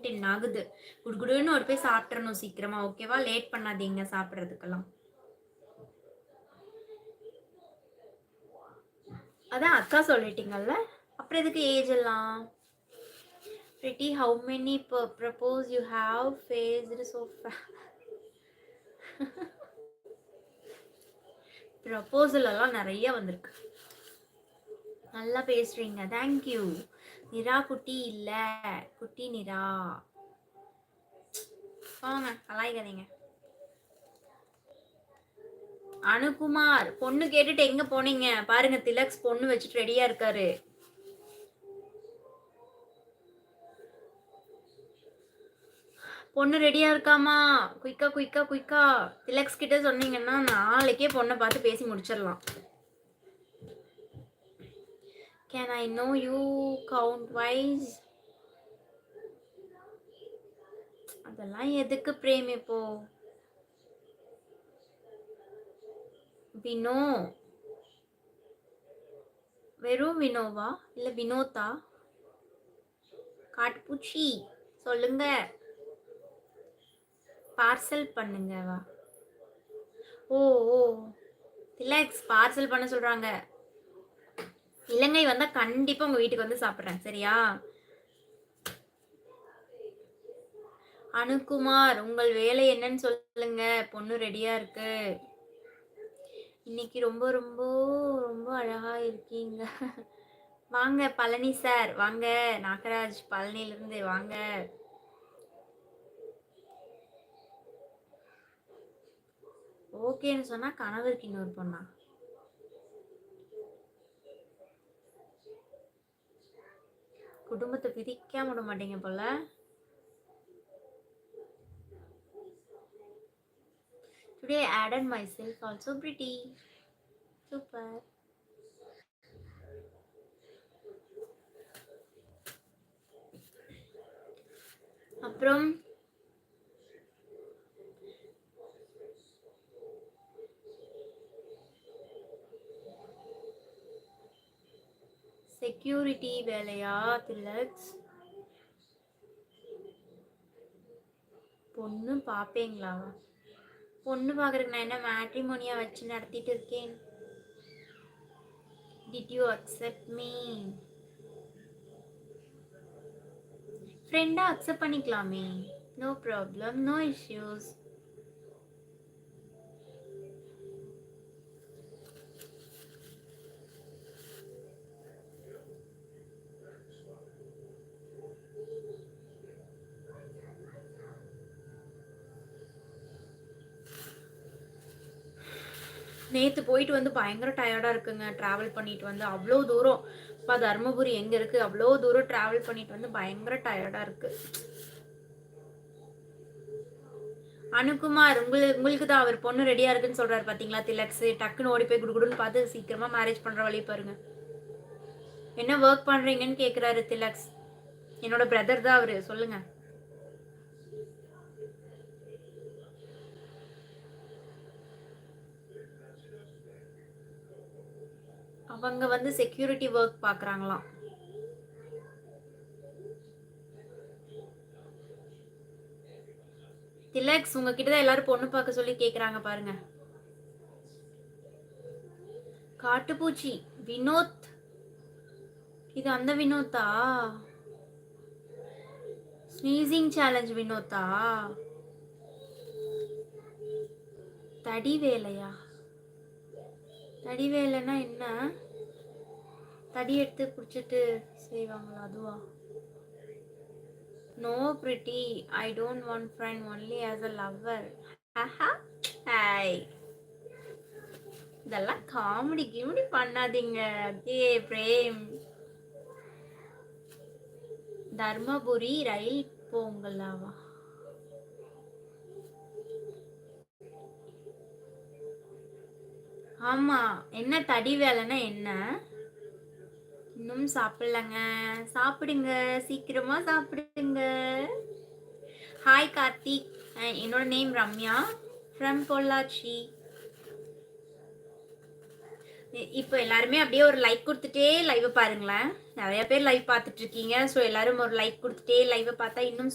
9:10 ஆகுது. குடுகுடுன்னு ஒரு போய் சாப்பிட்றணும் சீக்கிரமா. ஓகேவா? லேட் பண்ணாதீங்க சாப்பிடுறதுக்கெல்லாம். அதான் அக்கா சொல்லிட்டீங்கல்ல. அப்புறம் எதுக்கு ஏஜ் எல்லாம்? Pretty, how many propose you have faced so far? Proposal எல்லாம் நிறைய வந்திருக்கு. நல்லா பேசுறீங்க. தேங்க்யூ. நிரா குட்டி இல்ல, குட்டி நிரா. போங்க, கலாய்க்காதீங்க. அனுகுமார், பொண்ணு கேட்டுட்டு எங்க போனீங்க? பாருங்க, திலக்ஸ் பொண்ணு வச்சுட்டு ரெடியா இருக்காரு. பொண்ணு ரெடியா இருக்காமா? குயிக்கா குயிக்கா குயிக்கா. திலக்ஸ் கிட்ட சொன்னீங்கன்னா நாளைக்கே பொண்ணை பார்த்து பேசி முடிச்சிடலாம். Can I know you count wise? அதெல்லாம் எதுக்கு பிரேம் இப்போ? வினோ, வெறும் வினோவா இல்ல வினோதா? காட்பூச்சி சொல்லுங்க. பார்சல் பண்ணுங்க வா. ஓ ஓ, திலக்ஸ் பார்சல் பண்ண சொல்றாங்க. இலங்கை வந்தா கண்டிப்பா உங்க வீட்டுக்கு வந்து சாப்பிட்றேன், சரியா? அனுகுமார், உங்கள் வேலை என்னன்னு சொல்லுங்க. பொண்ணு ரெடியா இருக்கு. இன்னைக்கு ரொம்ப ரொம்ப ரொம்ப அழகா இருக்கீங்க. வாங்க பழனி சார், வாங்க. நாகராஜ் பழனியிலிருந்து வாங்க. ஓகேன்னு சொன்னா கணவருக்கு இன்னொரு பொண்ணா? குடும்பத்தை பிரிக்காம விட மாட்டீங்க போல. Today I added myself also pretty. Super. அப்புறம் செக்யூரிட்டி வேலையா திலக்ஸ்? பொண்ணு பாப்பீங்களா? பொண்ணு பார்க்கறதுக்கு நான் என்ன மேட்ரிமோனியா வச்சு நடத்திட்டு இருக்கேன். Did you accept me? ஃப்ரெண்டா அக்செப்ட் பண்ணிக்கலாமே. No problem, no issues. நேற்று போயிட்டு வந்து பயங்கர டயர்டாக இருக்குங்க. ட்ராவல் பண்ணிட்டு வந்து அவ்வளோ தூரம். இப்போ தருமபுரி எங்கே இருக்குது? அவ்வளோ தூரம் ட்ராவல் பண்ணிட்டு வந்து பயங்கர டயர்டாக இருக்குது. அனுகுமார், உங்களுக்கு தான் அவர் பொண்ணு ரெடியாக இருக்குன்னு சொல்கிறாரு பார்த்தீங்களா திலக்ஸ்? டக்குன்னு ஓடி போய் குடுகுடுன்னு பார்த்து சீக்கிரமாக மேரேஜ் பண்ணுற வழி பாருங்க. என்ன ஒர்க் பண்ணுறீங்கன்னு கேட்குறாரு திலக்ஸ். என்னோட பிரதர் தான் அவரு, சொல்லுங்க. அவங்க வந்து செக்யூரிட்டி ஒர்க் பார்க்குறாங்களாம். திலக்ஸ், உங்ககிட்ட தான் எல்லாரும் பொண்ணு பார்க்க சொல்லி கேட்குறாங்க பாருங்க. காட்டுப்பூச்சி வினோத், இது அந்த வினோத்தா? Sneezing challenge வினோத்தா? தடி வேலையா? தடி வேலைன்னா என்ன? தடி எடுத்து பிடிச்சிட்டு செய்வாங்களா, அதுவா? No pretty, I don't want friend, only as a lover. Hi, இதெல்லாம் காமெடி கிமெடி பண்ணாதீங்க. ஏ பிரேம், தர்மபுரி ரயில் போங்களாவா? ஆமா, என்ன தடி வேலைன்னா என்ன? இன்னும் சாப்பிடலங்க. சாப்பிடுங்க, சீக்கிரமா சாப்பிடுங்க. ஹாய் கார்த்திக், என்னோட நேம் ரம்யா ஃப்ரம் பொள்ளாச்சி. இப்போ எல்லாருமே அப்படியே ஒரு லைக் கொடுத்துட்டே லைவ் பாருங்களேன். நிறைய பேர் லைவ் பார்த்துட்டு இருக்கீங்க. ஸோ எல்லாரும் ஒரு லைக் கொடுத்துட்டே லைவ் பார்த்தா இன்னும்